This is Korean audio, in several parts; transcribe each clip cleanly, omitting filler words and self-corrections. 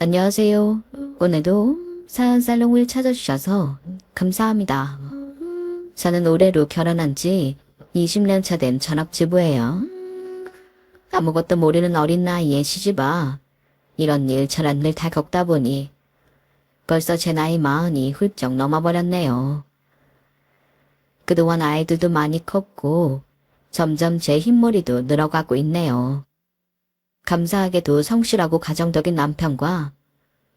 안녕하세요. 오늘도 사연살롱을 찾아주셔서 감사합니다. 저는 올해로 결혼한 지 20년 차 된 전업주부예요. 아무것도 모르는 어린 나이에 시집와 이런 일 저런 일 다 겪다 보니 벌써 제 나이 40이 훌쩍 넘어버렸네요. 그동안 아이들도 많이 컸고 점점 제 흰머리도 늘어가고 있네요. 감사하게도 성실하고 가정적인 남편과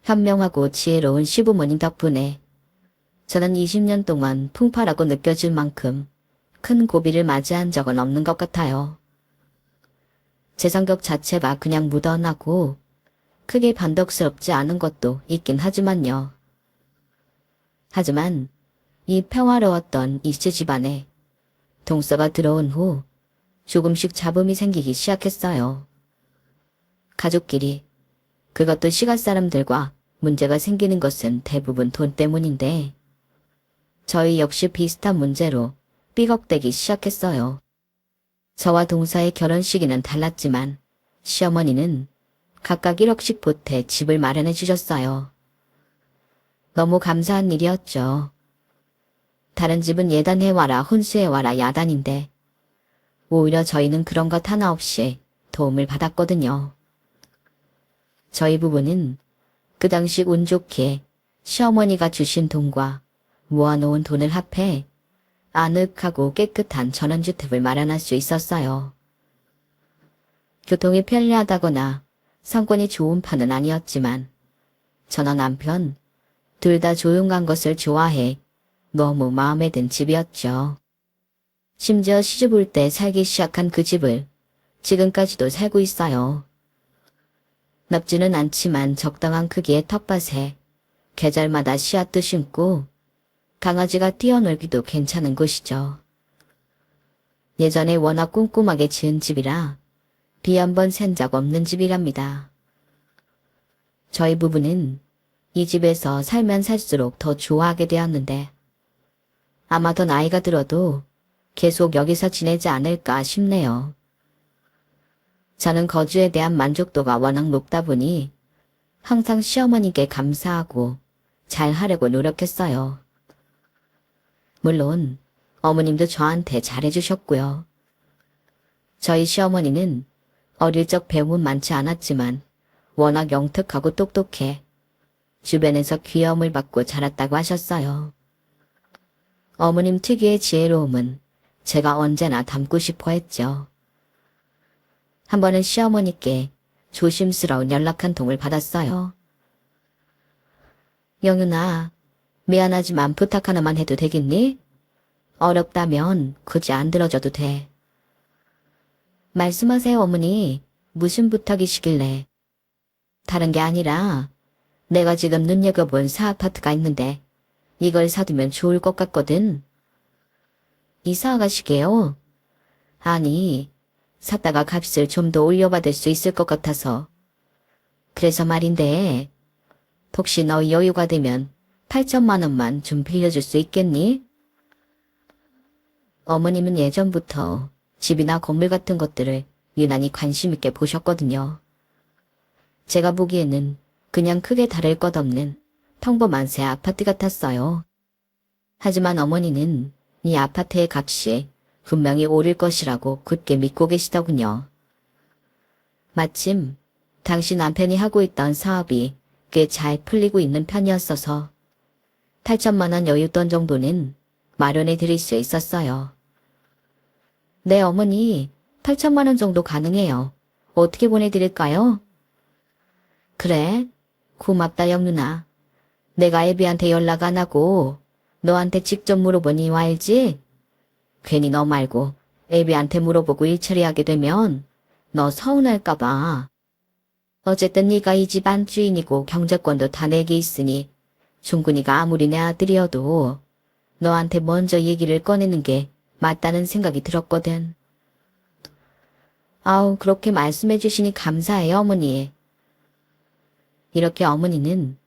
현명하고 지혜로운 시부모님 덕분에 저는 20년 동안 풍파라고 느껴질 만큼 큰 고비를 맞이한 적은 없는 것 같아요. 제 성격 자체가 그냥 무던하고 크게 변덕스럽지 않은 것도 있긴 하지만요. 하지만 이 평화로웠던 이씨 집안에 동서가 들어온 후 조금씩 잡음이 생기기 시작했어요. 가족끼리, 그것도 시골 사람들과 문제가 생기는 것은 대부분 돈 때문인데 저희 역시 비슷한 문제로 삐걱대기 시작했어요. 저와 동서의 결혼 시기는 달랐지만 시어머니는 각각 1억씩 보태 집을 마련해 주셨어요. 너무 감사한 일이었죠. 다른 집은 예단해와라 혼수해와라 야단인데 오히려 저희는 그런 것 하나 없이 도움을 받았거든요. 저희 부부는 그 당시 운 좋게 시어머니가 주신 돈과 모아놓은 돈을 합해 아늑하고 깨끗한 전원주택을 마련할 수 있었어요. 교통이 편리하다거나 상권이 좋은 편은 아니었지만 저나 남편 둘 다 조용한 것을 좋아해 너무 마음에 든 집이었죠. 심지어 시집 올 때 살기 시작한 그 집을 지금까지도 살고 있어요. 넓지는 않지만 적당한 크기의 텃밭에 계절마다 씨앗도 심고 강아지가 뛰어놀기도 괜찮은 곳이죠. 예전에 워낙 꼼꼼하게 지은 집이라 비 한 번 샌 적 없는 집이랍니다. 저희 부부는 이 집에서 살면 살수록 더 좋아하게 되었는데 아마 더 나이가 들어도 계속 여기서 지내지 않을까 싶네요. 저는 거주에 대한 만족도가 워낙 높다 보니 항상 시어머니께 감사하고 잘하려고 노력했어요. 물론 어머님도 저한테 잘해주셨고요. 저희 시어머니는 어릴 적 배움은 많지 않았지만 워낙 영특하고 똑똑해 주변에서 귀여움을 받고 자랐다고 하셨어요. 어머님 특유의 지혜로움은 제가 언제나 닮고 싶어 했죠. 한 번은 시어머니께 조심스러운 연락 한 통을 받았어요. 영윤아, 미안하지만 부탁 하나만 해도 되겠니? 어렵다면 굳이 안 들어줘도 돼. 말씀하세요, 어머니. 무슨 부탁이시길래. 다른 게 아니라 내가 지금 눈여겨본 사아파트가 있는데 이걸 사두면 좋을 것 같거든. 이사 가시게요? 아니, 샀다가 값을 좀 더 올려받을 수 있을 것 같아서. 그래서 말인데 혹시 너 여유가 되면 8천만 원만 좀 빌려줄 수 있겠니? 어머님은 예전부터 집이나 건물 같은 것들을 유난히 관심 있게 보셨거든요. 제가 보기에는 그냥 크게 다를 것 없는 평범한 새 아파트 같았어요. 하지만 어머니는 이 아파트의 값이 분명히 오를 것이라고 굳게 믿고 계시더군요. 마침 당시 남편이 하고 있던 사업이 꽤 잘 풀리고 있는 편이었어서 8천만 원 여윳돈 정도는 마련해 드릴 수 있었어요. 네, 어머니, 8천만 원 정도 가능해요. 어떻게 보내드릴까요? 그래, 고맙다, 영누나. 내가 애비한테 연락 안 하고 너한테 직접 물어보니 와 알지? 괜히 너 말고 애비한테 물어보고 일 처리하게 되면 너 서운할까봐. 어쨌든 네가 이 집안 주인이고 경제권도 다 내게 있으니 종근이가 아무리 내 아들이어도 너한테 먼저 얘기를 꺼내는 게 맞다는 생각이 들었거든. 아우, 그렇게 말씀해 주시니 감사해요, 어머니. 이렇게 어머니는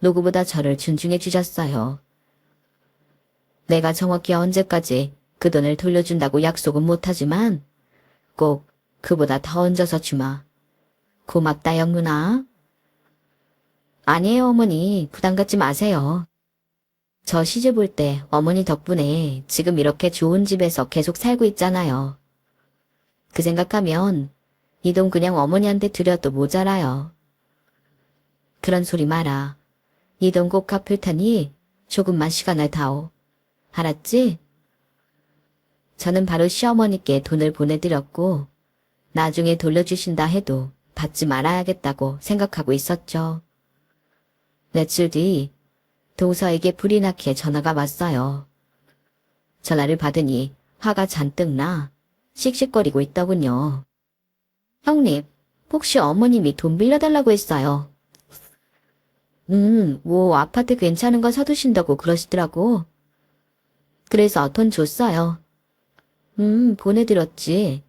누구보다 저를 존중해 주셨어요. 내가 정확히 언제까지 그 돈을 돌려준다고 약속은 못하지만 꼭 그보다 더 얹어서 주마. 고맙다, 영누나. 아니에요, 어머니. 부담 갖지 마세요. 저 시집 올 때 어머니 덕분에 지금 이렇게 좋은 집에서 계속 살고 있잖아요. 그 생각하면 이 돈 그냥 어머니한테 드려도 모자라요. 그런 소리 마라. 이 돈 꼭 갚을 테니 조금만 시간을 다오. 알았지? 저는 바로 시어머니께 돈을 보내드렸고 나중에 돌려주신다 해도 받지 말아야겠다고 생각하고 있었죠. 며칠 뒤 동서에게 불이 나게 전화가 왔어요. 전화를 받으니 화가 잔뜩 나 씩씩거리고 있더군요. 형님, 혹시 어머님이 돈 빌려달라고 했어요. 뭐 아파트 괜찮은 거 사두신다고 그러시더라고. 그래서 돈 줬어요. 보내드렸지.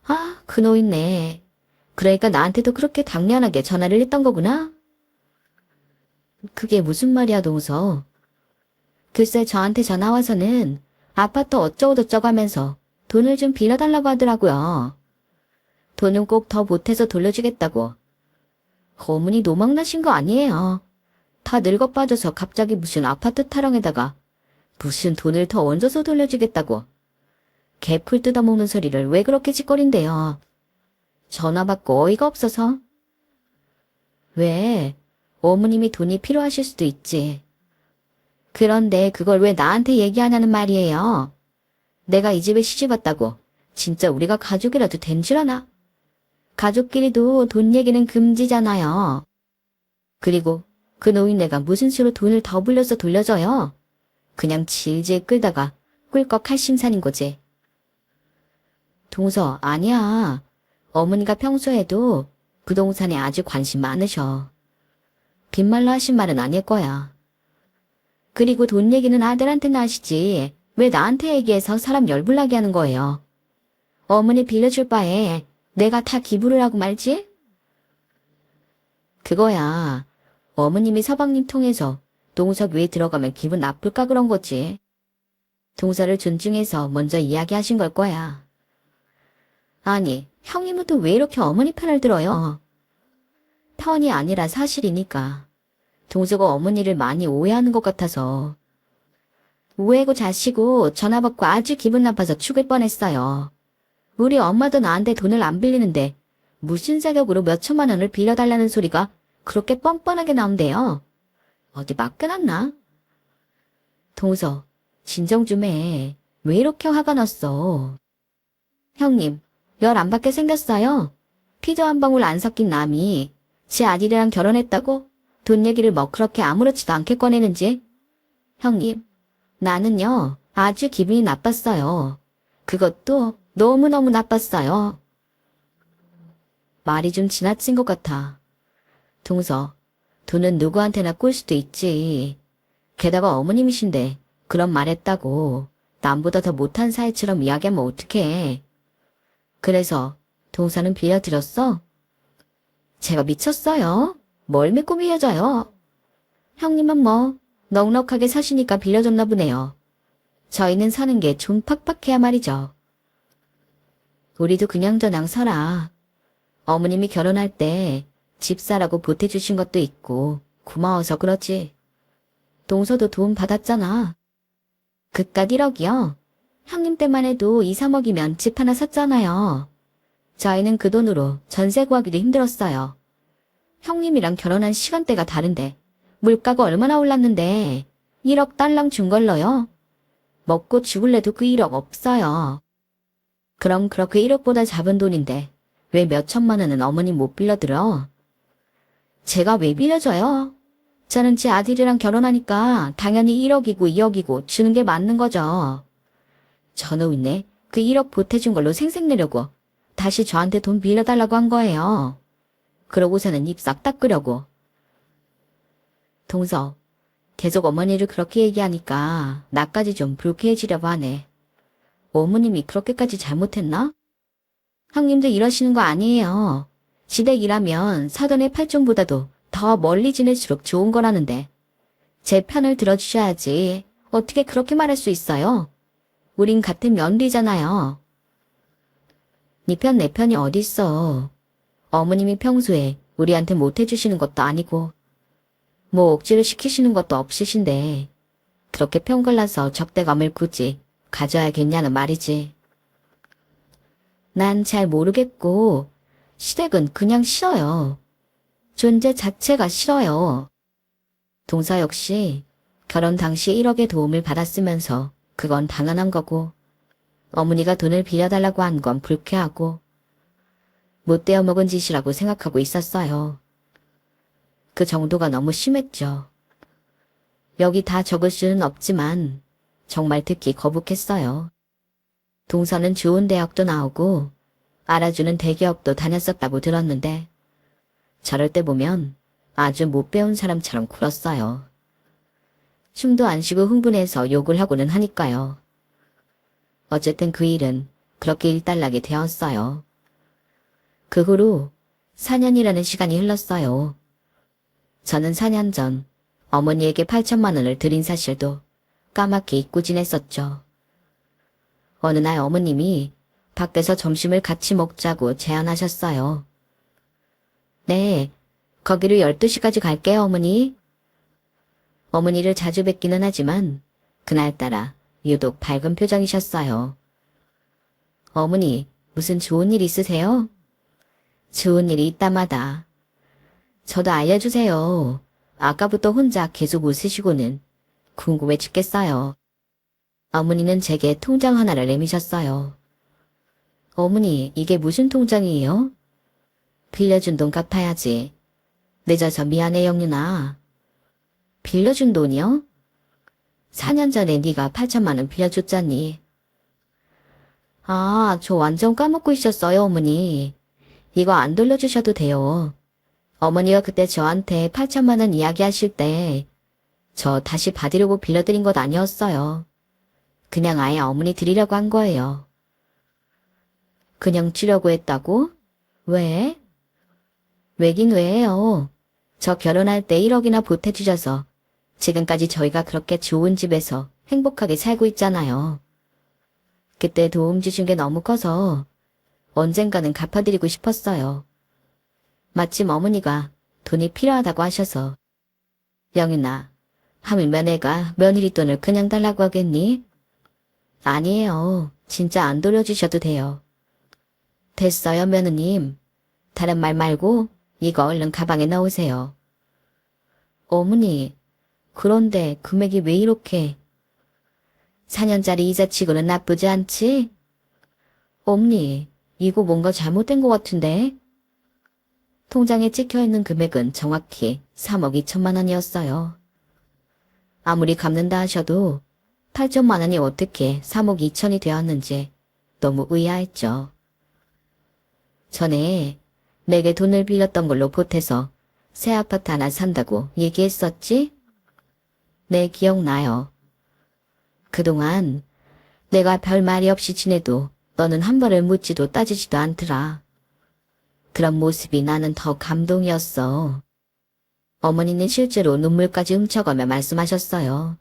아, 그노 있네. 그러니까 나한테도 그렇게 당연하게 전화를 했던 거구나? 그게 무슨 말이야, 동서. 글쎄 저한테 전화 와서는 아파트 어쩌고저쩌고 하면서 돈을 좀 빌려달라고 하더라고요. 돈은 꼭 더 보태서 돌려주겠다고. 어머니 노망나신 거 아니에요. 다 늙어 빠져서 갑자기 무슨 아파트 타령에다가 무슨 돈을 더 얹어서 돌려주겠다고. 개풀 뜯어먹는 소리를 왜 그렇게 짓거린대요. 전화 받고 어이가 없어서. 왜? 어머님이 돈이 필요하실 수도 있지. 그런데 그걸 왜 나한테 얘기하냐는 말이에요. 내가 이 집에 시집 왔다고 진짜 우리가 가족이라도 된 줄 아나? 가족끼리도 돈 얘기는 금지잖아요. 그리고 그 노인네가 무슨 수로 돈을 더 불려서 돌려줘요? 그냥 질질 끌다가 꿀꺽 할 심산인 거지. 동서, 아니야. 어머니가 평소에도 부동산에 아주 관심 많으셔. 빈말로 하신 말은 아닐 거야. 그리고 돈 얘기는 아들한테나 하시지 왜 나한테 얘기해서 사람 열불나게 하는 거예요. 어머니 빌려줄 바에 내가 다 기부를 하고 말지? 그거야. 어머님이 서방님 통해서 동석 위에 들어가면 기분 나쁠까 그런 거지. 동서를 존중해서 먼저 이야기하신 걸 거야. 아니, 형님은 또 왜 이렇게 어머니 편을 들어요? 편이 아니라 사실이니까. 동서가 어머니를 많이 오해하는 것 같아서. 오해고 자시고 전화 받고 아주 기분 나빠서 죽을 뻔했어요. 우리 엄마도 나한테 돈을 안 빌리는데 무슨 자격으로 몇 천만 원을 빌려달라는 소리가 그렇게 뻔뻔하게 나온대요. 어디 맡겨놨나? 동서, 진정 좀 해. 왜 이렇게 화가 났어? 형님, 열 안 받게 생겼어요. 피도 한 방울 안 섞인 남이 제 아들이랑 결혼했다고 돈 얘기를 뭐 그렇게 아무렇지도 않게 꺼내는지. 형님, 나는요 아주 기분이 나빴어요. 그것도 너무너무 나빴어요. 말이 좀 지나친 것 같아. 동서, 돈은 누구한테나 꿀 수도 있지. 게다가 어머님이신데 그런 말 했다고 남보다 더 못한 사이처럼 이야기하면 어떡해. 그래서 동서는 빌려드렸어? 제가 미쳤어요? 뭘 믿고 빌려줘요? 형님은 뭐 넉넉하게 사시니까 빌려줬나 보네요. 저희는 사는 게 좀 팍팍해야 말이죠. 우리도 그냥저냥 살아. 어머님이 결혼할 때 집 사라고 보태주신 것도 있고 고마워서 그렇지. 동서도 돈 받았잖아. 그깟 1억이요. 형님 때만 해도 2, 3억이면 집 하나 샀잖아요. 저희는 그 돈으로 전세 구하기도 힘들었어요. 형님이랑 결혼한 시간대가 다른데 물가가 얼마나 올랐는데 1억 딸랑 준 걸로요. 먹고 죽을래도 그 1억 없어요. 그럼 그렇게 1억보다 작은 돈인데 왜 몇 천만 원은 어머니 못 빌려들어? 제가 왜 빌려줘요? 저는 제 아들이랑 결혼하니까 당연히 1억이고 2억이고 주는 게 맞는 거죠. 저놈이네. 그 1억 보태준 걸로 생색내려고 다시 저한테 돈 빌려달라고 한 거예요. 그러고서는 입 싹 닦으려고. 동서, 계속 어머니를 그렇게 얘기하니까 나까지 좀 불쾌해지려고 하네. 어머님이 그렇게까지 잘못했나? 형님도 이러시는 거 아니에요. 시댁이라면 사돈의 팔종보다도 더 멀리 지낼수록 좋은 거라는데. 제 편을 들어주셔야지. 어떻게 그렇게 말할 수 있어요? 우린 같은 며느리잖아요. 네 편 내 편이 어딨어. 어머님이 평소에 우리한테 못해주시는 것도 아니고 뭐 억지를 시키시는 것도 없으신데 그렇게 편글라서 적대감을 굳이 가져야겠냐는 말이지. 난 잘 모르겠고 시댁은 그냥 싫어요. 존재 자체가 싫어요. 동서 역시 결혼 당시 1억의 도움을 받았으면서 그건 당연한 거고 어머니가 돈을 빌려달라고 한 건 불쾌하고 못되어 먹은 짓이라고 생각하고 있었어요. 그 정도가 너무 심했죠. 여기 다 적을 수는 없지만 정말 듣기 거북했어요. 동서는 좋은 대학도 나오고 알아주는 대기업도 다녔었다고 들었는데 저럴 때 보면 아주 못 배운 사람처럼 굴었어요. 숨도 안 쉬고 흥분해서 욕을 하고는 하니까요. 어쨌든 그 일은 그렇게 일단락이 되었어요. 그 후로 4년이라는 시간이 흘렀어요. 저는 4년 전 어머니에게 8천만 원을 드린 사실도 까맣게 잊고 지냈었죠. 어느 날 어머님이 밖에서 점심을 같이 먹자고 제안하셨어요. 네, 거기로 12시까지 갈게요, 어머니. 어머니를 자주 뵙기는 하지만 그날따라 유독 밝은 표정이셨어요. 어머니, 무슨 좋은 일 있으세요? 좋은 일이 있다마다. 저도 알려주세요. 아까부터 혼자 계속 웃으시고는 궁금해 죽겠어요. 어머니는 제게 통장 하나를 내미셨어요. 어머니, 이게 무슨 통장이에요? 빌려준 돈 갚아야지. 늦어서 미안해, 영윤아. 빌려준 돈이요? 4년 전에 네가 8천만 원 빌려줬잖니. 아, 저 완전 까먹고 있었어요, 어머니. 이거 안 돌려주셔도 돼요. 어머니가 그때 저한테 8천만 원 이야기하실 때 저 다시 받으려고 빌려드린 것 아니었어요. 그냥 아예 어머니 드리려고 한 거예요. 그냥 주려고 했다고? 왜? 왜긴 왜예요. 저 결혼할 때 1억이나 보태주셔서 지금까지 저희가 그렇게 좋은 집에서 행복하게 살고 있잖아요. 그때 도움 주신 게 너무 커서 언젠가는 갚아드리고 싶었어요. 마침 어머니가 돈이 필요하다고 하셔서. 영윤아, 하물며 내가 며느리 돈을 그냥 달라고 하겠니? 아니에요. 진짜 안 돌려주셔도 돼요. 됐어요, 며느님. 다른 말 말고 이거 얼른 가방에 넣으세요. 어머니, 그런데 금액이 왜 이렇게? 4년짜리 이자치고는 나쁘지 않지? 어머니, 이거 뭔가 잘못된 것 같은데? 통장에 찍혀있는 금액은 정확히 3억 2천만 원이었어요. 아무리 갚는다 하셔도 8천만 원이 어떻게 3억 2천이 되었는지 너무 의아했죠. 전에 내게 돈을 빌렸던 걸로 보태서 새 아파트 하나 산다고 얘기했었지? 네, 기억나요. 그동안 내가 별 말이 없이 지내도 너는 한 번을 묻지도 따지지도 않더라. 그런 모습이 나는 더 감동이었어. 어머니는 실제로 눈물까지 훔쳐가며 말씀하셨어요.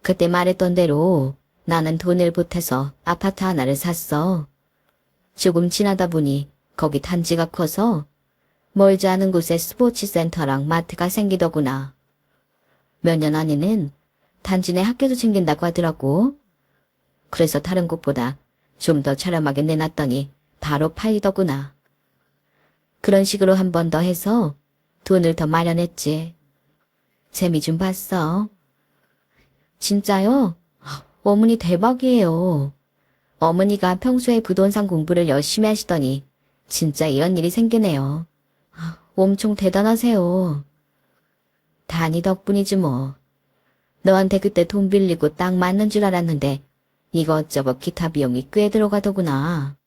그때 말했던 대로 나는 돈을 보태서 아파트 하나를 샀어. 조금 지나다 보니 거기 단지가 커서 멀지 않은 곳에 스포츠센터랑 마트가 생기더구나. 몇 년 안에는 단지 내 학교도 생긴다고 하더라고. 그래서 다른 곳보다 좀 더 저렴하게 내놨더니 바로 팔리더구나. 그런 식으로 한 번 더 해서 돈을 더 마련했지. 재미 좀 봤어. 진짜요? 어머니 대박이에요. 어머니가 평소에 부동산 공부를 열심히 하시더니 진짜 이런 일이 생기네요. 엄청 대단하세요. 다니 덕분이지 뭐. 너한테 그때 돈 빌리고 딱 맞는 줄 알았는데 이것저것 기타 비용이 꽤 들어가더구나.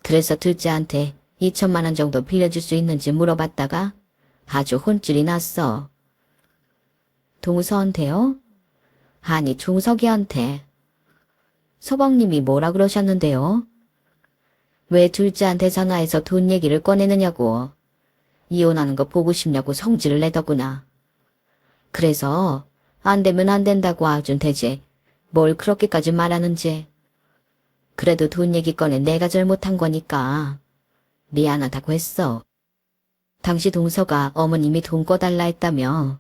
그래서 둘째한테 2천만 원 정도 빌려줄 수 있는지 물어봤다가 아주 혼쭐이 났어. 동서한테요? 아니, 종석이한테. 서방님이 뭐라 그러셨는데요? 왜 둘째한테 전화해서 돈 얘기를 꺼내느냐고. 이혼하는 거 보고 싶냐고 성질을 내더구나. 그래서 안 되면 안 된다고 아준 되지. 뭘 그렇게까지 말하는지. 그래도 돈 얘기 꺼내 내가 잘못한 거니까 미안하다고 했어. 당시 동서가 어머님이 돈 꺼달라 했다며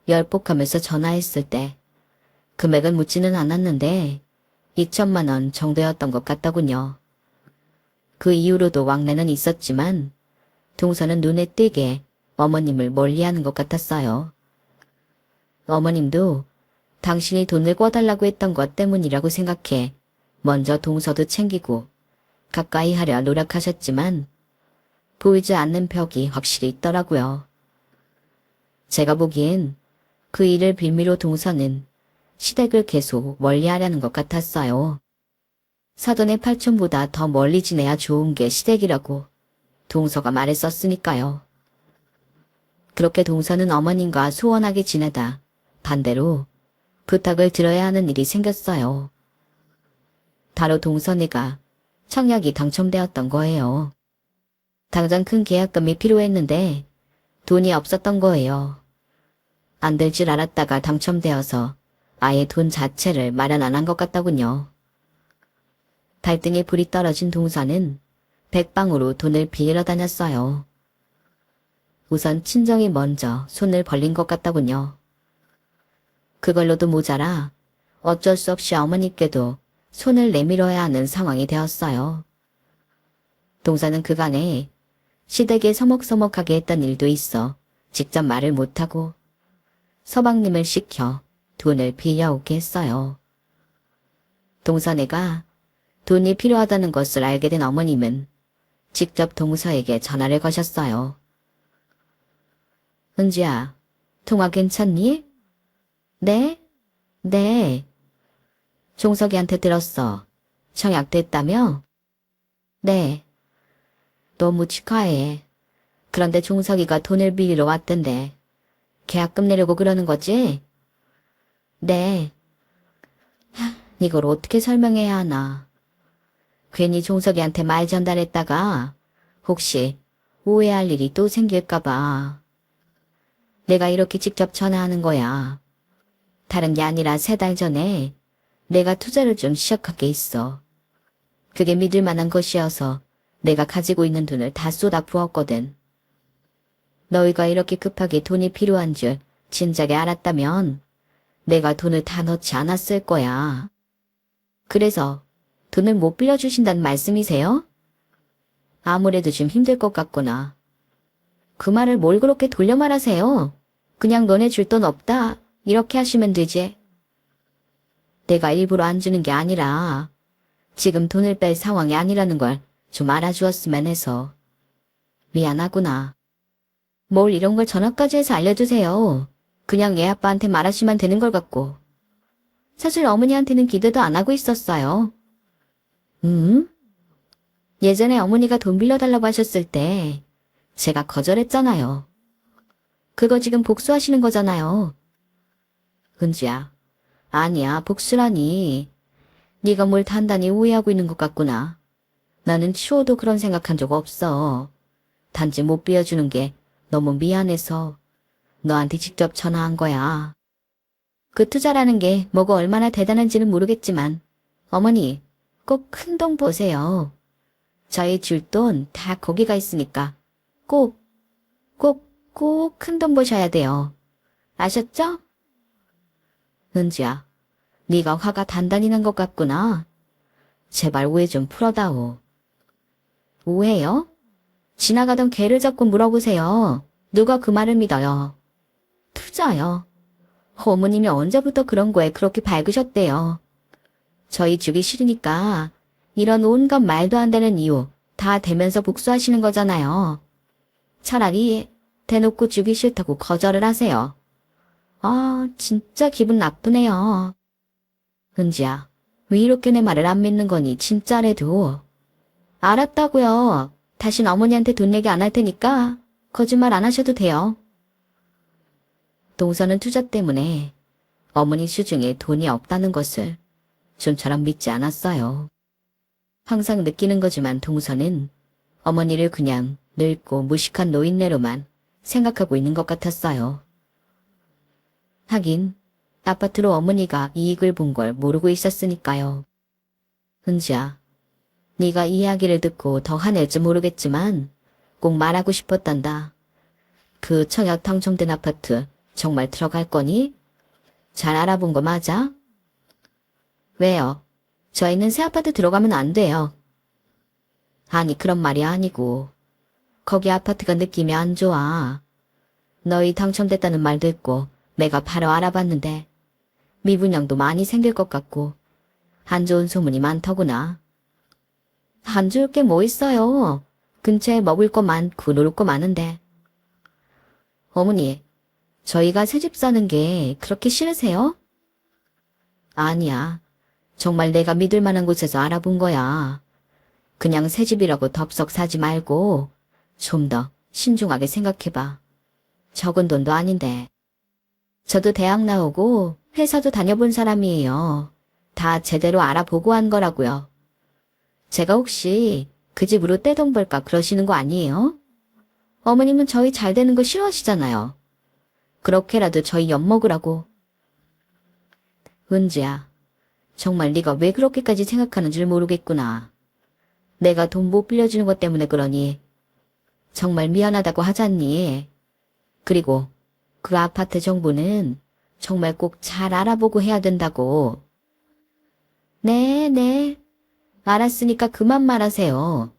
열폭하면서 전화했을 때 금액은 묻지는 않았는데 2천만 원 정도였던 것 같더군요. 그 이후로도 왕래는 있었지만 동서는 눈에 띄게 어머님을 멀리하는 것 같았어요. 어머님도 당신이 돈을 꿔달라고 했던 것 때문이라고 생각해 먼저 동서도 챙기고 가까이 하려 노력하셨지만 보이지 않는 벽이 확실히 있더라고요. 제가 보기엔 그 일을 빌미로 동서는 시댁을 계속 멀리하려는 것 같았어요. 사돈의 팔촌보다 더 멀리 지내야 좋은 게 시댁이라고 동서가 말했었으니까요. 그렇게 동서는 어머님과 소원하게 지내다 반대로 부탁을 들어야 하는 일이 생겼어요. 바로 동서네가 청약이 당첨되었던 거예요. 당장 큰 계약금이 필요했는데 돈이 없었던 거예요. 안 될 줄 알았다가 당첨되어서 아예 돈 자체를 마련 안 한 것 같더군요. 발등에 불이 떨어진 동서는 백방으로 돈을 빌려 다녔어요. 우선 친정이 먼저 손을 벌린 것 같더군요. 그걸로도 모자라 어쩔 수 없이 어머니께도 손을 내밀어야 하는 상황이 되었어요. 동서는 그간에 시댁에 서먹서먹하게 했던 일도 있어 직접 말을 못하고 서방님을 시켜 돈을 빌려오게 했어요. 동서네가 돈이 필요하다는 것을 알게 된 어머님은 직접 동서에게 전화를 거셨어요. 은지야, 통화 괜찮니? 네? 네. 종석이한테 들었어. 청약됐다며? 네. 너무 축하해. 그런데 종석이가 돈을 빌리러 왔던데 계약금 내려고 그러는 거지? 네. 이걸 어떻게 설명해야 하나. 괜히 종석이한테 말 전달했다가 혹시 오해할 일이 또 생길까봐. 내가 이렇게 직접 전화하는 거야. 다른 게 아니라 3달 전에 내가 투자를 좀 시작한 게 있어. 그게 믿을 만한 것이어서 내가 가지고 있는 돈을 다 쏟아 부었거든. 너희가 이렇게 급하게 돈이 필요한 줄 진작에 알았다면 내가 돈을 다 넣지 않았을 거야. 그래서 돈을 못 빌려주신다는 말씀이세요? 아무래도 좀 힘들 것 같구나. 그 말을 뭘 그렇게 돌려 말하세요? 그냥 너네 줄 돈 없다 이렇게 하시면 되지. 내가 일부러 안 주는 게 아니라 지금 돈을 뺄 상황이 아니라는 걸 좀 알아주었으면 해서. 미안하구나. 뭘 이런 걸 전화까지 해서 알려주세요. 그냥 애 아빠한테 말하시면 되는 걸 같고. 사실 어머니한테는 기대도 안 하고 있었어요. 예전에 어머니가 돈 빌려달라고 하셨을 때 제가 거절했잖아요. 그거 지금 복수하시는 거잖아요. 은지야, 아니야, 복수라니. 네가 뭘 단단히 오해하고 있는 것 같구나. 나는 추호도 그런 생각한 적 없어. 단지 못 빌려주는 게 너무 미안해서 너한테 직접 전화한 거야. 그 투자라는 게 뭐가 얼마나 대단한지는 모르겠지만 어머니 꼭 큰 돈 보세요. 저희 줄 돈 다 거기가 있으니까 꼭 큰 돈 보셔야 돼요. 아셨죠? 은지야, 네가 화가 단단히 난 것 같구나. 제발 오해 좀 풀어다오. 오해요? 지나가던 개를 잡고 물어보세요. 누가 그 말을 믿어요? 투자요. 어머님이 언제부터 그런 거에 그렇게 밝으셨대요. 저희 주기 싫으니까 이런 온갖 말도 안 되는 이유 다 대면서 복수하시는 거잖아요. 차라리 대놓고 주기 싫다고 거절을 하세요. 아, 진짜 기분 나쁘네요. 은지야, 왜 이렇게 내 말을 안 믿는 거니 진짜래도. 알았다고요. 다신 어머니한테 돈 내기 안 할 테니까 거짓말 안 하셔도 돼요. 동서는 투자 때문에 어머니 수중에 돈이 없다는 것을 좀처럼 믿지 않았어요. 항상 느끼는 거지만 동서는 어머니를 그냥 늙고 무식한 노인네로만 생각하고 있는 것 같았어요. 하긴 아파트로 어머니가 이익을 본 걸 모르고 있었으니까요. 은지야, 네가 이 이야기를 듣고 더 화낼지 모르겠지만 꼭 말하고 싶었단다. 그 청약 당첨된 아파트 정말 들어갈 거니? 잘 알아본 거 맞아? 왜요? 저희는 새 아파트 들어가면 안 돼요. 아니, 그런 말이 아니고 거기 아파트가 느낌이 안 좋아. 너희 당첨됐다는 말도 있고 내가 바로 알아봤는데 미분양도 많이 생길 것 같고 안 좋은 소문이 많더구나. 안 좋을 게 뭐 있어요. 근처에 먹을 거 많고 놀 거 많은데. 어머니, 저희가 새집 사는 게 그렇게 싫으세요? 아니야. 정말 내가 믿을 만한 곳에서 알아본 거야. 그냥 새집이라고 덥석 사지 말고 좀 더 신중하게 생각해봐. 적은 돈도 아닌데. 저도 대학 나오고 회사도 다녀본 사람이에요. 다 제대로 알아보고 한 거라고요. 제가 혹시 그 집으로 떼돈 벌까 그러시는 거 아니에요? 어머님은 저희 잘 되는 거 싫어하시잖아요. 그렇게라도 저희 엿먹으라고. 은지야, 정말 네가 왜 그렇게까지 생각하는 줄 모르겠구나. 내가 돈 못 빌려주는 것 때문에 그러니 정말 미안하다고 하잖니. 그리고 그 아파트 정보는 정말 꼭 잘 알아보고 해야 된다고. 네. 알았으니까 그만 말하세요.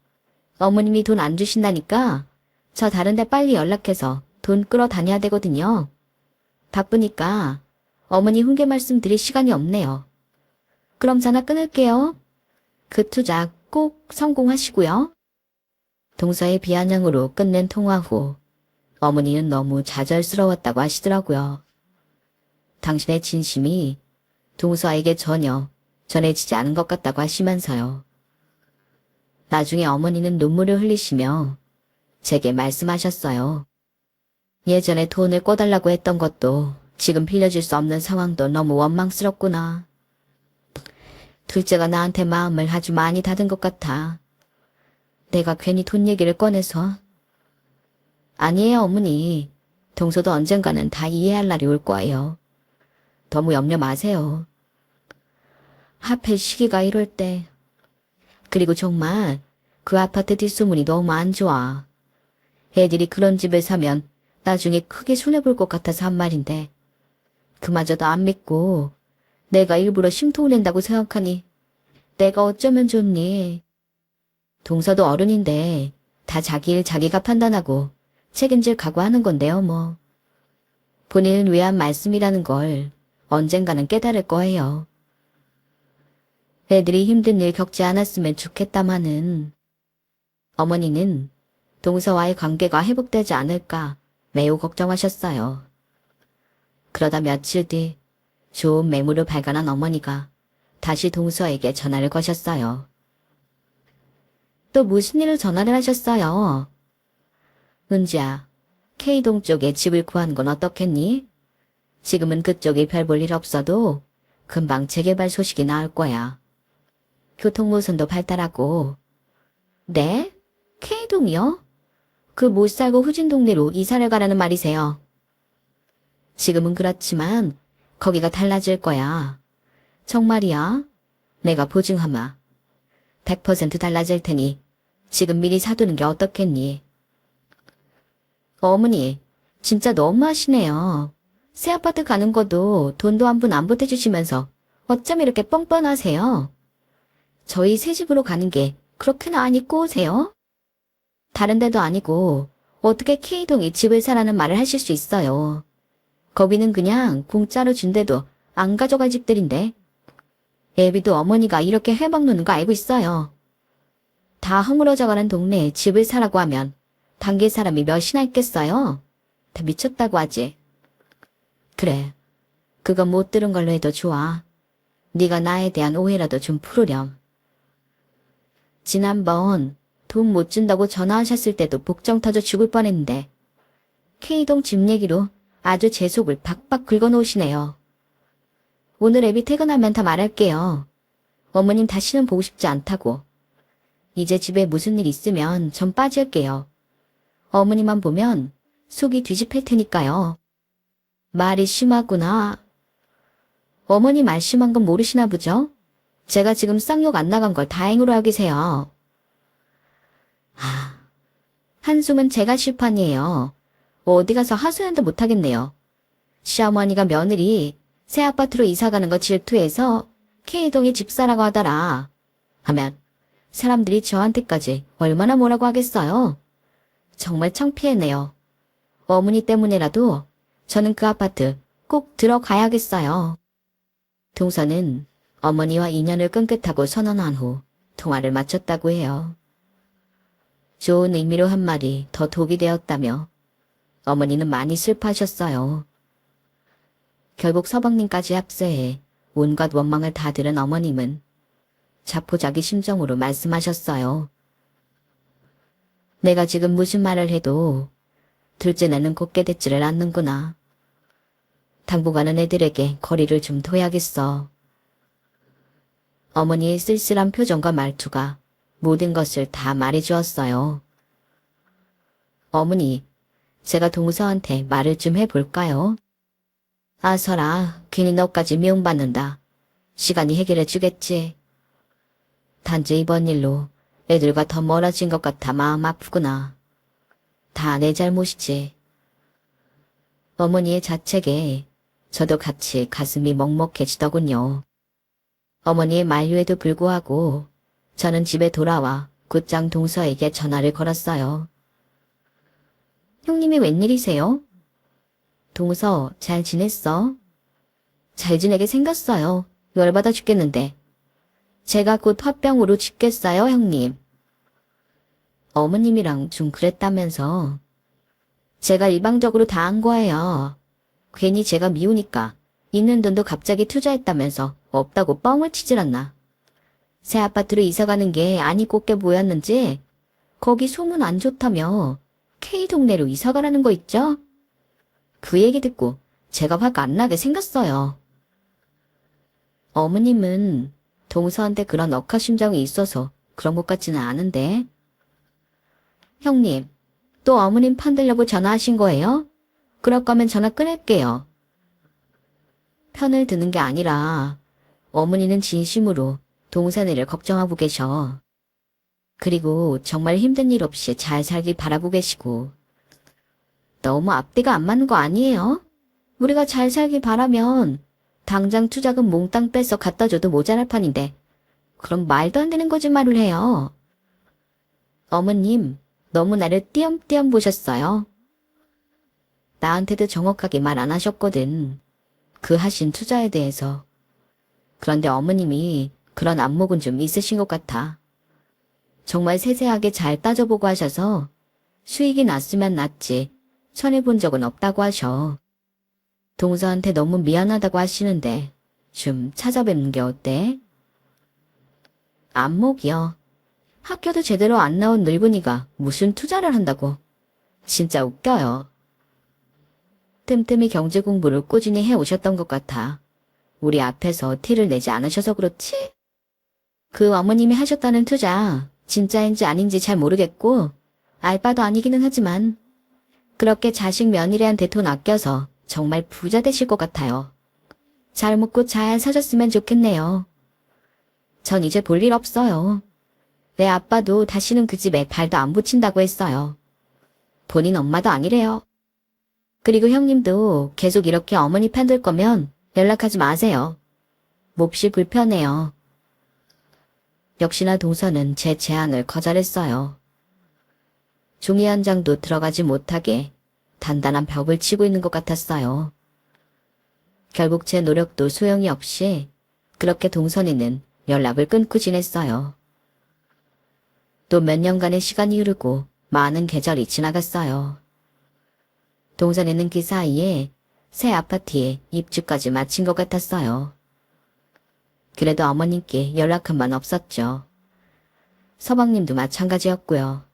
어머님이 돈 안 주신다니까 저 다른 데 빨리 연락해서 돈 끌어다녀야 되거든요. 바쁘니까 어머니 훈계 말씀 드릴 시간이 없네요. 그럼 전화 끊을게요. 그 투자 꼭 성공하시고요. 동서의 비아냥으로 끝낸 통화 후 어머니는 너무 좌절스러웠다고 하시더라고요. 당신의 진심이 동서에게 전혀 전해지지 않은 것 같다고 하시면서요. 나중에 어머니는 눈물을 흘리시며 제게 말씀하셨어요. 예전에 돈을 꿔달라고 했던 것도 지금 빌려줄 수 없는 상황도 너무 원망스럽구나. 둘째가 나한테 마음을 아주 많이 닫은 것 같아. 내가 괜히 돈 얘기를 꺼내서. 아니에요, 어머니. 동서도 언젠가는 다 이해할 날이 올 거예요. 너무 염려 마세요. 하필 시기가 이럴 때. 그리고 정말 그 아파트 뒷소문이 너무 안 좋아. 애들이 그런 집을 사면 나중에 크게 손해볼 것 같아서 한 말인데 그마저도 안 믿고 내가 일부러 심통을 낸다고 생각하니 내가 어쩌면 좋니. 동서도 어른인데 다 자기 일 자기가 판단하고 책임질 각오하는 건데요, 뭐. 본인을 위한 말씀이라는 걸 언젠가는 깨달을 거예요. 애들이 힘든 일 겪지 않았으면 좋겠다마는 어머니는 동서와의 관계가 회복되지 않을까 매우 걱정하셨어요. 그러다 며칠 뒤 좋은 매물을 발견한 어머니가 다시 동서에게 전화를 거셨어요. 또 무슨 일을 전화를 하셨어요? 은지야, K동 쪽에 집을 구한 건 어떻겠니? 지금은 그쪽이 별 볼 일 없어도 금방 재개발 소식이 나올 거야. 교통노선도 발달하고. 네? K동이요? 그 못 살고 후진 동네로 이사를 가라는 말이세요. 지금은 그렇지만 거기가 달라질 거야. 정말이야? 내가 보증하마. 100% 달라질 테니 지금 미리 사두는 게 어떻겠니? 어머니, 진짜 너무하시네요. 새 아파트 가는 것도 돈도 한 푼 안 보태주시면서 어쩜 이렇게 뻔뻔하세요? 저희 새 집으로 가는 게 그렇게나 안 입고 오세요? 다른 데도 아니고 어떻게 K동이 집을 사라는 말을 하실 수 있어요. 거기는 그냥 공짜로 준대도 안 가져갈 집들인데. 애비도 어머니가 이렇게 해박 노는 거 알고 있어요. 다 허물어져가는 동네에 집을 사라고 하면 당길 사람이 몇이나 있겠어요? 다 미쳤다고 하지. 그래, 그건 못 들은 걸로 해도 좋아. 네가 나에 대한 오해라도 좀 풀으렴. 지난번 돈 못 준다고 전화하셨을 때도 복정 터져 죽을 뻔했는데 K동 집 얘기로 아주 제 속을 박박 긁어놓으시네요. 오늘 애비 퇴근하면 다 말할게요. 어머님 다시는 보고 싶지 않다고. 이제 집에 무슨 일 있으면 전 빠질게요. 어머니만 보면 속이 뒤집힐 테니까요. 말이 심하구나. 어머니 말 심한 건 모르시나 보죠? 제가 지금 쌍욕 안 나간 걸 다행으로 여기세요. 한숨은 제가 쉴 판이에요. 어디 가서 하소연도 못하겠네요. 시어머니가 며느리 새 아파트로 이사가는 거 질투해서 K동에 집 사라고 하더라. 하면 사람들이 저한테까지 얼마나 뭐라고 하겠어요. 정말 창피했네요. 어머니 때문에라도 저는 그 아파트 꼭 들어가야겠어요. 동서는 어머니와 인연을 끊겠다고 선언한 후 통화를 마쳤다고 해요. 좋은 의미로 한 말이 더 독이 되었다며 어머니는 많이 슬퍼하셨어요. 결국 서방님까지 합세해 온갖 원망을 다 들은 어머님은 자포자기 심정으로 말씀하셨어요. 내가 지금 무슨 말을 해도 둘째네는 곱게 듣지를 않는구나. 당분간은 애들에게 거리를 좀 둬야겠어. 어머니의 쓸쓸한 표정과 말투가 모든 것을 다 말해주었어요. 어머니, 제가 동서한테 말을 좀 해볼까요? 아, 설아, 괜히 너까지 미움받는다. 시간이 해결해주겠지. 단지 이번 일로 애들과 더 멀어진 것 같아 마음 아프구나. 다 내 잘못이지. 어머니의 자책에 저도 같이 가슴이 먹먹해지더군요. 어머니의 만류에도 불구하고 저는 집에 돌아와 곧장 동서에게 전화를 걸었어요. 형님이 웬일이세요? 동서, 잘 지냈어? 잘 지내게 생겼어요. 열받아 죽겠는데. 제가 곧 화병으로 죽겠어요, 형님. 어머님이랑 좀 그랬다면서. 제가 일방적으로 다 한 거예요. 괜히 제가 미우니까 있는 돈도 갑자기 투자했다면서 없다고 뻥을 치질 않나. 새 아파트로 이사가는 게 안이 곱게 보였는지 거기 소문 안 좋다며 K동네로 이사가라는 거 있죠? 그 얘기 듣고 제가 화가 안 나게 생겼어요. 어머님은 동서한테 그런 억하심정이 있어서 그런 것 같지는 않은데. 형님, 또 어머님 편들려고 전화하신 거예요? 그럴 거면 전화 끊을게요. 편을 드는 게 아니라 어머니는 진심으로 동서네를 걱정하고 계셔. 그리고 정말 힘든 일 없이 잘 살길 바라고 계시고. 너무 앞뒤가 안 맞는 거 아니에요? 우리가 잘 살길 바라면 당장 투자금 몽땅 빼서 갖다 줘도 모자랄 판인데 그럼 말도 안 되는 거짓말을 해요. 어머님, 너무 나를 띄엄띄엄 보셨어요. 나한테도 정확하게 말 안 하셨거든. 그 하신 투자에 대해서. 그런데 어머님이 그런 안목은 좀 있으신 것 같아. 정말 세세하게 잘 따져보고 하셔서 수익이 났으면 났지 손해본 적은 없다고 하셔. 동서한테 너무 미안하다고 하시는데 좀 찾아뵙는 게 어때? 안목이요. 학교도 제대로 안 나온 늙은이가 무슨 투자를 한다고. 진짜 웃겨요. 틈틈이 경제 공부를 꾸준히 해오셨던 것 같아. 우리 앞에서 티를 내지 않으셔서 그렇지? 그 어머님이 하셨다는 투자 진짜인지 아닌지 잘 모르겠고 알바도 아니기는 하지만 그렇게 자식 며느리한테 돈 아껴서 정말 부자 되실 것 같아요. 잘 먹고 잘 사셨으면 좋겠네요. 전 이제 볼 일 없어요. 내 아빠도 다시는 그 집에 발도 안 붙인다고 했어요. 본인 엄마도 아니래요. 그리고 형님도 계속 이렇게 어머니 편들 거면 연락하지 마세요. 몹시 불편해요. 역시나 동서는 제 제안을 거절했어요. 종이 한 장도 들어가지 못하게 단단한 벽을 치고 있는 것 같았어요. 결국 제 노력도 소용이 없이 그렇게 동선이는 연락을 끊고 지냈어요. 또 몇 년간의 시간이 흐르고 많은 계절이 지나갔어요. 동선이는 그 사이에 새 아파트에 입주까지 마친 것 같았어요. 그래도 어머님께 연락한 번 없었죠. 서방님도 마찬가지였고요.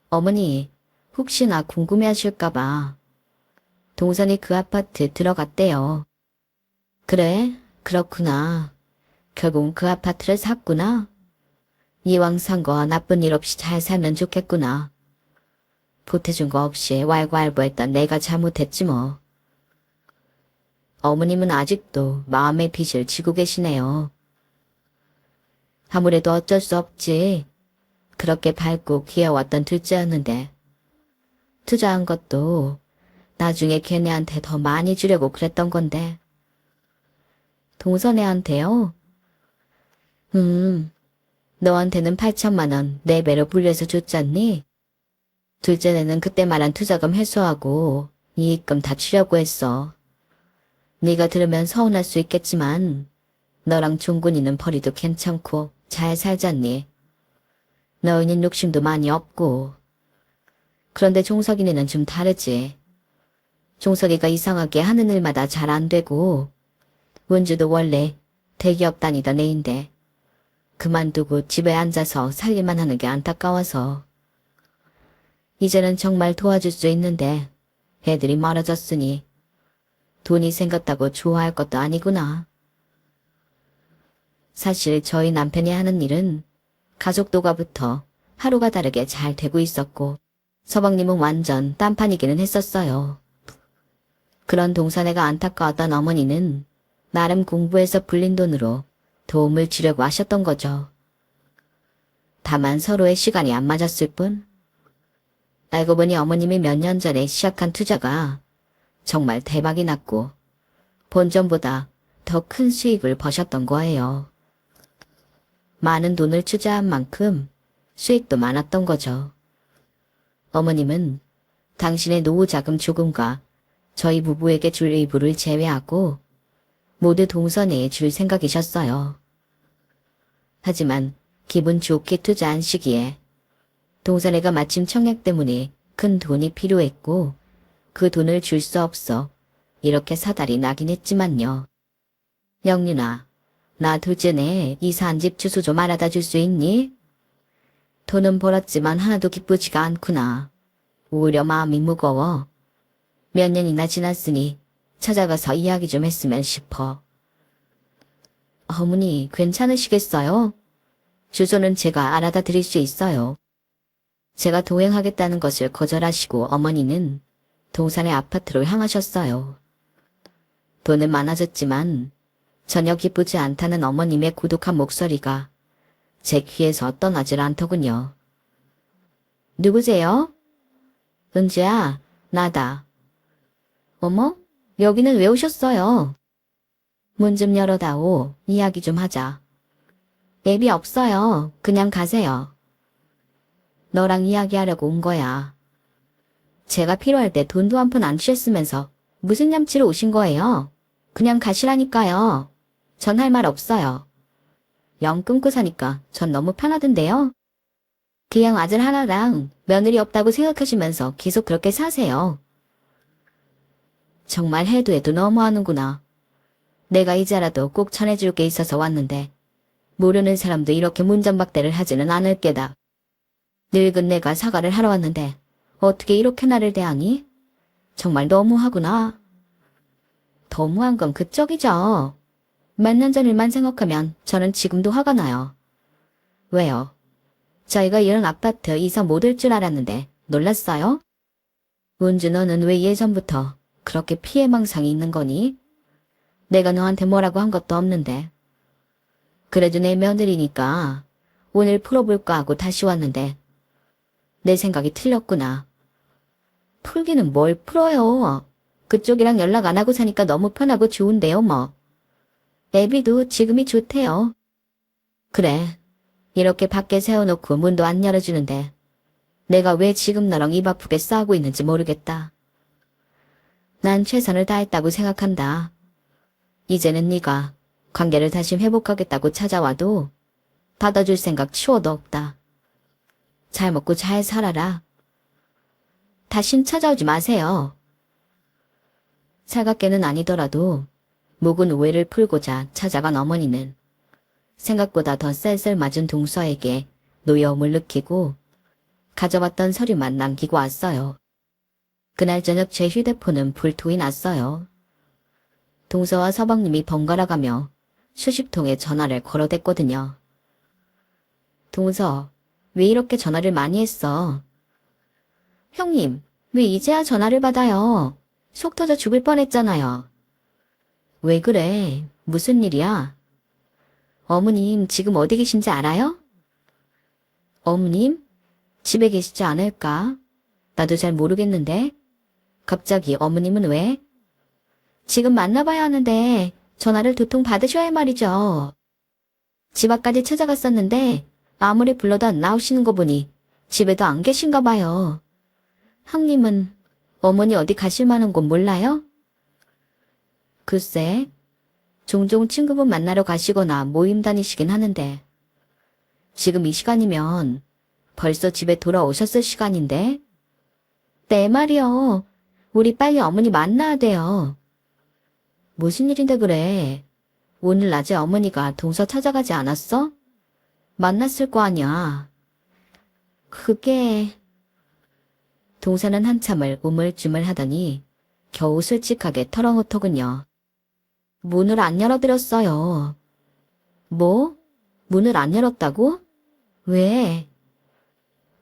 어머니, 혹시나 궁금해하실까봐 동선이 그 아파트 들어갔대요. 그래, 그렇구나. 결국은 그 아파트를 샀구나. 이왕 산 거 나쁜 일 없이 잘 살면 좋겠구나. 보태준 거 없이 왈가왈부했던 내가 잘못했지 뭐. 어머님은 아직도 마음의 빚을 지고 계시네요. 아무래도 어쩔 수 없지. 그렇게 밝고 귀여웠던 둘째였는데 투자한 것도 나중에 걔네한테 더 많이 주려고 그랬던 건데. 동선애한테요? 너한테는 8천만 원 4배로 불려서 줬잖니? 둘째네는 그때 말한 투자금 회수하고 이익금 다 주려고 했어. 네가 들으면 서운할 수 있겠지만 너랑 종군이는 벌이도 괜찮고 잘 살잖니? 너희는 욕심도 많이 없고. 그런데 종석이네는 좀 다르지. 종석이가 이상하게 하는 일마다 잘 안 되고 은주도 원래 대기업 다니던 애인데 그만두고 집에 앉아서 살기만 하는 게 안타까워서 이제는 정말 도와줄 수 있는데 애들이 멀어졌으니 돈이 생겼다고 좋아할 것도 아니구나. 사실 저희 남편이 하는 일은 가족 도가부터 하루가 다르게 잘 되고 있었고 서방님은 완전 딴판이기는 했었어요. 그런 동선애가 안타까웠던 어머니는 나름 공부해서 불린 돈으로 도움을 주려고 하셨던 거죠. 다만 서로의 시간이 안 맞았을 뿐. 알고 보니 어머님이 몇 년 전에 시작한 투자가 정말 대박이 났고 본전보다 더 큰 수익을 버셨던 거예요. 많은 돈을 투자한 만큼 수익도 많았던 거죠. 어머님은 당신의 노후 자금 조금과 저희 부부에게 줄 일부를 제외하고 모두 동선애에 줄 생각이셨어요. 하지만 기분 좋게 투자한 시기에 동선애가 마침 청약 때문에 큰 돈이 필요했고 그 돈을 줄 수 없어 이렇게 사달이 나긴 했지만요. 영윤아, 나 둘째네 이사한 집 주소 좀 알아다 줄 수 있니? 돈은 벌었지만 하나도 기쁘지가 않구나. 오히려 마음이 무거워. 몇 년이나 지났으니 찾아가서 이야기 좀 했으면 싶어. 어머니, 괜찮으시겠어요? 주소는 제가 알아다 드릴 수 있어요. 제가 동행하겠다는 것을 거절하시고 어머니는 동산의 아파트로 향하셨어요. 돈은 많아졌지만 전혀 기쁘지 않다는 어머님의 고독한 목소리가 제 귀에서 떠나질 않더군요. 누구세요? 은지야, 나다. 어머? 여기는 왜 오셨어요? 문 좀 열어다오. 이야기 좀 하자. 애비 없어요. 그냥 가세요. 너랑 이야기하려고 온 거야. 제가 필요할 때 돈도 한 푼 안 주셨으면서 무슨 냠치로 오신 거예요? 그냥 가시라니까요. 전 할 말 없어요. 영 끊고 사니까 전 너무 편하던데요. 그냥 아들 하나랑 며느리 없다고 생각하시면서 계속 그렇게 사세요. 정말 해도 해도 너무하는구나. 내가 이제라도 꼭 전해줄 게 있어서 왔는데 모르는 사람도 이렇게 문전박대를 하지는 않을 게다. 늙은 내가 사과를 하러 왔는데 어떻게 이렇게 나를 대하니? 정말 너무하구나. 너무한 건 그쪽이죠. 몇 년 전 일만 생각하면 저는 지금도 화가 나요. 왜요? 저희가 이런 아파트 이사 못 올 줄 알았는데 놀랐어요? 은주 너는 왜 예전부터 그렇게 피해망상이 있는 거니? 내가 너한테 뭐라고 한 것도 없는데. 그래도 내 며느리니까 오늘 풀어볼까 하고 다시 왔는데 내 생각이 틀렸구나. 풀기는 뭘 풀어요. 그쪽이랑 연락 안 하고 사니까 너무 편하고 좋은데요 뭐. 애비도 지금이 좋대요. 그래. 이렇게 밖에 세워놓고 문도 안 열어주는데 내가 왜 지금 너랑 입 아프게 싸우고 있는지 모르겠다. 난 최선을 다했다고 생각한다. 이제는 네가 관계를 다시 회복하겠다고 찾아와도 받아줄 생각 치워도 없다. 잘 먹고 잘 살아라. 다신 찾아오지 마세요. 살갑게는 아니더라도 묵은 오해를 풀고자 찾아간 어머니는 생각보다 더 쌀쌀 맞은 동서에게 노여움을 느끼고 가져왔던 서류만 남기고 왔어요. 그날 저녁 제 휴대폰은 불토이 났어요. 동서와 서방님이 번갈아가며 수십 통의 전화를 걸어댔거든요. 동서, 왜 이렇게 전화를 많이 했어? 형님, 왜 이제야 전화를 받아요? 속 터져 죽을 뻔했잖아요. 왜 그래? 무슨 일이야? 어머님 지금 어디 계신지 알아요? 어머님? 집에 계시지 않을까? 나도 잘 모르겠는데. 갑자기 어머님은 왜? 지금 만나봐야 하는데 전화를 두 통 받으셔야 할 말이죠. 집 앞까지 찾아갔었는데 아무리 불러도 안 나오시는 거 보니 집에도 안 계신가 봐요. 형님은 어머니 어디 가실 만한 곳 몰라요? 글쎄, 종종 친구분 만나러 가시거나 모임 다니시긴 하는데 지금 이 시간이면 벌써 집에 돌아오셨을 시간인데? 내 말이요. 우리 빨리 어머니 만나야 돼요. 무슨 일인데 그래? 오늘 낮에 어머니가 동서 찾아가지 않았어? 만났을 거 아니야. 그게... 동서는 한참을 우물쭈물하더니 겨우 솔직하게 털어놓더군요. 문을 안 열어드렸어요. 뭐? 문을 안 열었다고? 왜?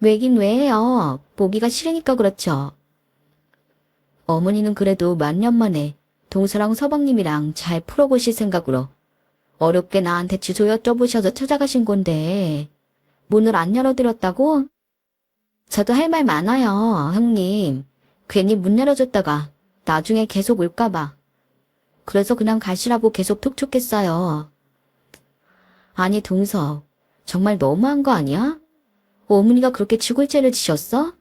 왜긴 왜요? 보기가 싫으니까 그렇죠. 어머니는 그래도 몇 년 만에 동서랑 서방님이랑 잘 풀어보실 생각으로 어렵게 나한테 주소 여쭤보셔서 찾아가신 건데 문을 안 열어드렸다고? 저도 할 말 많아요, 형님. 괜히 문 열어줬다가 나중에 계속 올까봐. 그래서 그냥 가시라고 계속 톡촉했어요. 아니, 동서, 정말 너무한 거 아니야? 어머니가 그렇게 죽을 죄를 지셨어?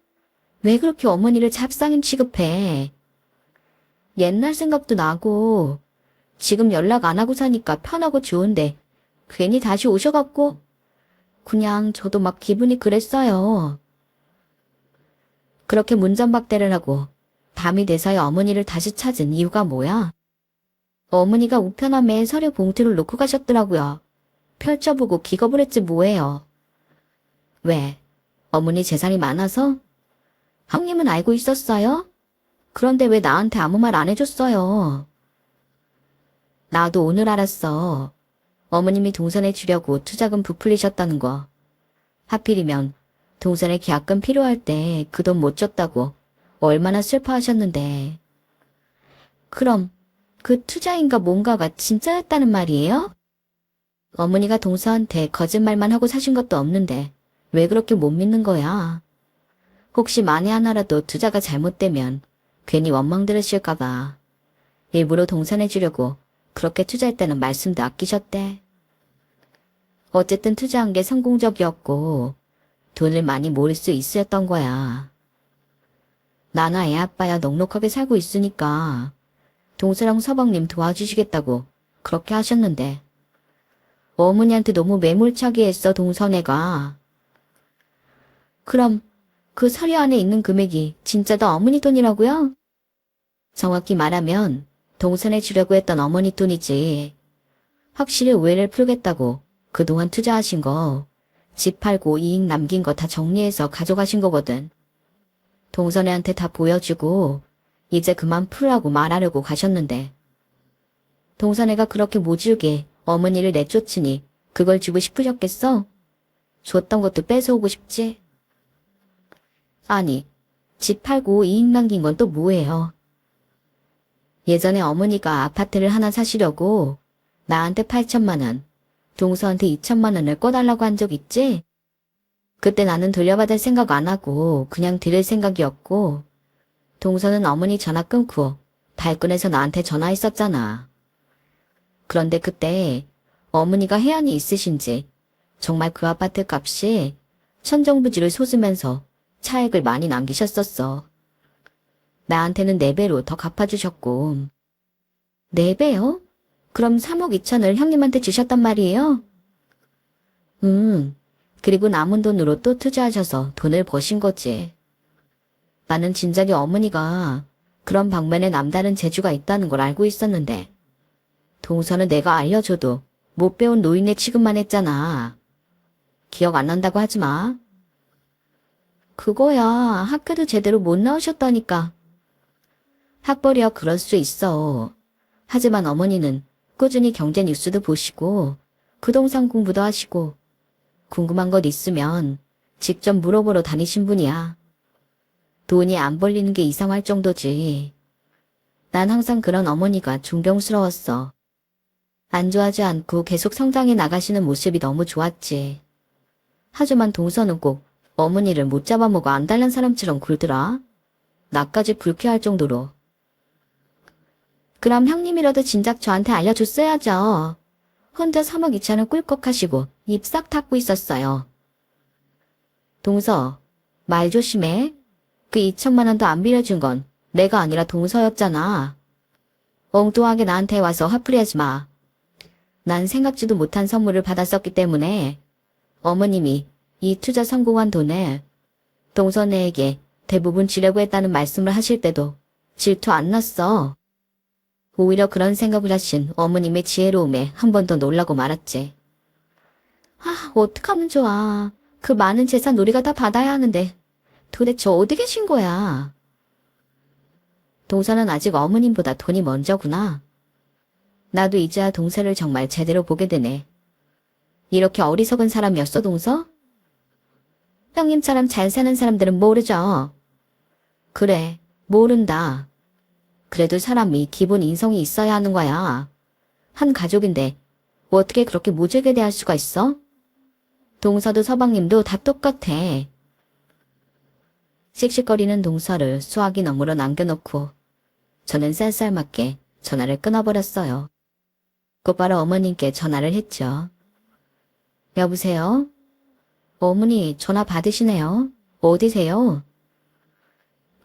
왜 그렇게 어머니를 잡상인 취급해? 옛날 생각도 나고 지금 연락 안 하고 사니까 편하고 좋은데 괜히 다시 오셔갖고 그냥 저도 막 기분이 그랬어요. 그렇게 문전박대를 하고 밤이 돼서야 어머니를 다시 찾은 이유가 뭐야? 어머니가 우편함에 서류 봉투를 놓고 가셨더라고요. 펼쳐보고 기겁을 했지 뭐예요. 왜? 어머니 재산이 많아서? 형님은 알고 있었어요? 그런데 왜 나한테 아무 말 안 해줬어요? 나도 오늘 알았어. 어머님이 동선에 주려고 투자금 부풀리셨다는 거. 하필이면 동선에 계약금 필요할 때 그 돈 못 줬다고 얼마나 슬퍼하셨는데. 그럼 그 투자인가 뭔가가 진짜였다는 말이에요? 어머니가 동서한테 거짓말만 하고 사신 것도 없는데 왜 그렇게 못 믿는 거야? 혹시 만에 하나라도 투자가 잘못되면 괜히 원망 들으실까봐 일부러 동선해 주려고 그렇게 투자했다는 말씀도 아끼셨대. 어쨌든 투자한 게 성공적이었고 돈을 많이 모을 수 있었던 거야. 나나 애 아빠야 넉넉하게 살고 있으니까 동서랑 서방님 도와주시겠다고 그렇게 하셨는데 어머니한테 너무 매몰차게 했어, 동선애가. 그럼 그 서류 안에 있는 금액이 진짜 다 어머니 돈이라고요? 정확히 말하면 동선에 주려고 했던 어머니 돈이지. 확실히 오해를 풀겠다고 그동안 투자하신 거, 집 팔고 이익 남긴 거 다 정리해서 가져가신 거거든. 동선애한테 다 보여주고 이제 그만 풀라고 말하려고 가셨는데 동선애가 그렇게 모질게 어머니를 내쫓으니 그걸 주고 싶으셨겠어? 줬던 것도 뺏어오고 싶지? 아니, 집 팔고 이익 남긴 건 또 뭐예요? 예전에 어머니가 아파트를 하나 사시려고 나한테 8천만 원, 동서한테 2천만 원을 꺼달라고 한 적 있지? 그때 나는 돌려받을 생각 안 하고 그냥 드릴 생각이었고 동서는 어머니 전화 끊고 발끈해서 나한테 전화했었잖아. 그런데 그때 어머니가 해안이 있으신지 정말 그 아파트 값이 천정부지를 솟으면서 차액을 많이 남기셨었어. 나한테는 4배로 더 갚아주셨고. 4배요? 그럼 3억 2천을 형님한테 주셨단 말이에요? 그리고 남은 돈으로 또 투자하셔서 돈을 버신 거지. 나는 진작에 어머니가 그런 방면에 남다른 재주가 있다는 걸 알고 있었는데 동서는 내가 알려줘도 못 배운 노인의 취급만 했잖아. 기억 안 난다고 하지 마. 그거야 학교도 제대로 못 나오셨다니까. 학벌이야 그럴 수 있어. 하지만 어머니는 꾸준히 경제 뉴스도 보시고 부동산 공부도 하시고 궁금한 것 있으면 직접 물어보러 다니신 분이야. 돈이 안 벌리는 게 이상할 정도지. 난 항상 그런 어머니가 존경스러웠어. 안주하지 않고 계속 성장해 나가시는 모습이 너무 좋았지. 하지만 동서는 꼭 어머니를 못 잡아먹어 안달난 사람처럼 굴더라. 나까지 불쾌할 정도로. 그럼 형님이라도 진작 저한테 알려줬어야죠. 혼자 3억 2천을 꿀꺽 하시고 입 싹 닫고 있었어요. 동서, 말 조심해. 그 2천만 원도 안 빌려준 건 내가 아니라 동서였잖아. 엉뚱하게 나한테 와서 화풀이하지 마. 난 생각지도 못한 선물을 받았었기 때문에 어머님이 이 투자 성공한 돈을 동서네에게 대부분 주려고 했다는 말씀을 하실 때도 질투 안 났어. 오히려 그런 생각을 하신 어머님의 지혜로움에 한 번 더 놀라고 말았지. 어떡하면 좋아. 그 많은 재산 우리가 다 받아야 하는데 도대체 어디 계신 거야? 동서는 아직 어머님보다 돈이 먼저구나. 나도 이제야 동서를 정말 제대로 보게 되네. 이렇게 어리석은 사람이었어, 동서? 형님처럼 잘 사는 사람들은 모르죠. 그래, 모른다. 그래도 사람이 기본 인성이 있어야 하는 거야. 한 가족인데 어떻게 그렇게 모질게 대할 수가 있어? 동서도 서방님도 다 똑같아. 씩씩거리는 동서를 수화기 너머로 남겨놓고 저는 쌀쌀맞게 전화를 끊어버렸어요. 곧바로 어머님께 전화를 했죠. 여보세요? 어머니 전화 받으시네요. 어디세요?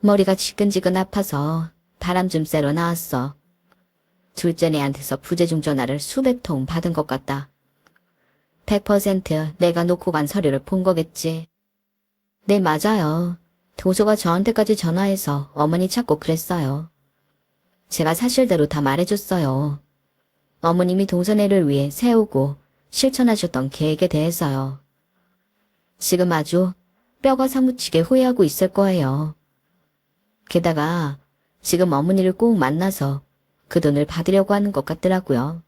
머리가 지끈지끈 아파서 바람 좀 쐬러 나왔어. 둘째네한테서 부재중 전화를 수백 통 받은 것 같다. 100% 내가 놓고 간 서류를 본 거겠지. 네, 맞아요. 도서가 저한테까지 전화해서 어머니 찾고 그랬어요. 제가 사실대로 다 말해줬어요. 어머님이 동서네를 위해 세우고 실천하셨던 계획에 대해서요. 지금 아주 뼈가 사무치게 후회하고 있을 거예요. 게다가 지금 어머니를 꼭 만나서 그 돈을 받으려고 하는 것 같더라고요.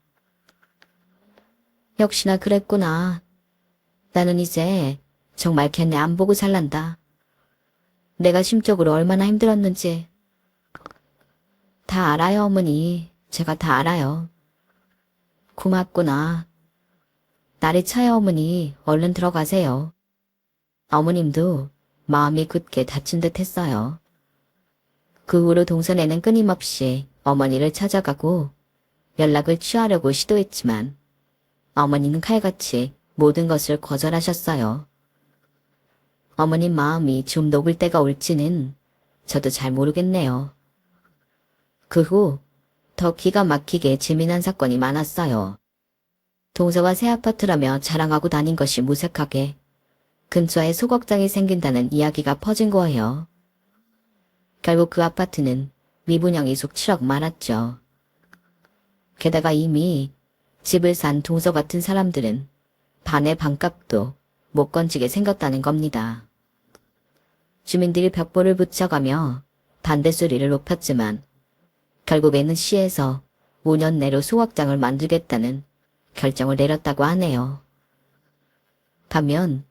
역시나 그랬구나. 나는 이제 정말 걔네 안 보고 살란다. 내가 심적으로 얼마나 힘들었는지. 다 알아요, 어머니. 제가 다 알아요. 고맙구나. 날이 차요, 어머니. 얼른 들어가세요. 어머님도 마음이 굳게 다친 듯 했어요. 그 후로 동서네는 끊임없이 어머니를 찾아가고 연락을 취하려고 시도했지만 어머니는 칼같이 모든 것을 거절하셨어요. 어머님 마음이 좀 녹을 때가 올지는 저도 잘 모르겠네요. 그 후 더 기가 막히게 재미난 사건이 많았어요. 동서가 새 아파트라며 자랑하고 다닌 것이 무색하게 근처에 소극장이 생긴다는 이야기가 퍼진 거예요. 결국 그 아파트는 미분양이 속 7억 많았죠. 게다가 이미 집을 산 동서 같은 사람들은 반의 반값도 못 건지게 생겼다는 겁니다. 주민들이 벽보를 붙여가며 반대 소리를 높였지만 결국에는 시에서 5년 내로 소확장을 만들겠다는 결정을 내렸다고 하네요. 반면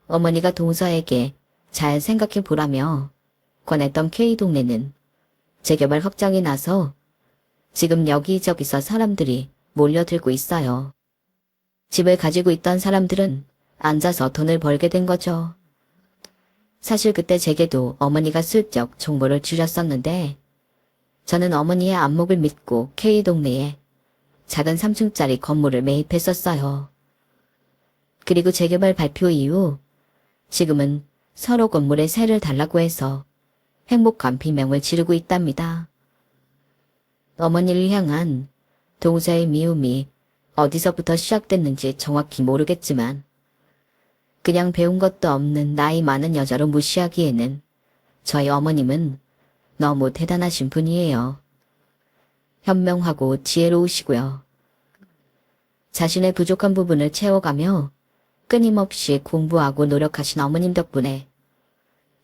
어머니가 동서에게 잘 생각해 보라며 권했던 K동네는 재개발 확장이 나서 지금 여기저기서 사람들이 몰려들고 있어요. 집을 가지고 있던 사람들은 앉아서 돈을 벌게 된 거죠. 사실 그때 제게도 어머니가 슬쩍 정보를 주셨었는데 저는 어머니의 안목을 믿고 K동네에 작은 3층짜리 건물을 매입했었어요. 그리고 재개발 발표 이후 지금은 서로 건물에 세를 달라고 해서 행복한 비명을 지르고 있답니다. 어머니를 향한 동서의 미움이 어디서부터 시작됐는지 정확히 모르겠지만 그냥 배운 것도 없는 나이 많은 여자로 무시하기에는 저희 어머님은 너무 대단하신 분이에요. 현명하고 지혜로우시고요. 자신의 부족한 부분을 채워가며 끊임없이 공부하고 노력하신 어머님 덕분에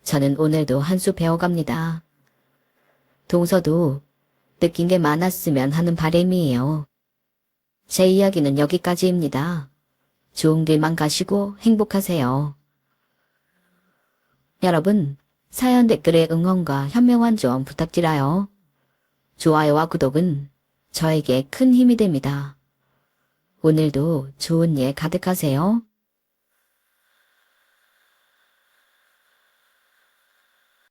저는 오늘도 한 수 배워갑니다. 동서도 느낀 게 많았으면 하는 바람이에요. 제 이야기는 여기까지입니다. 좋은 길만 가시고 행복하세요. 여러분, 사연 댓글에 응원과 현명한 조언 부탁드려요. 좋아요와 구독은 저에게 큰 힘이 됩니다. 오늘도 좋은 일 가득하세요.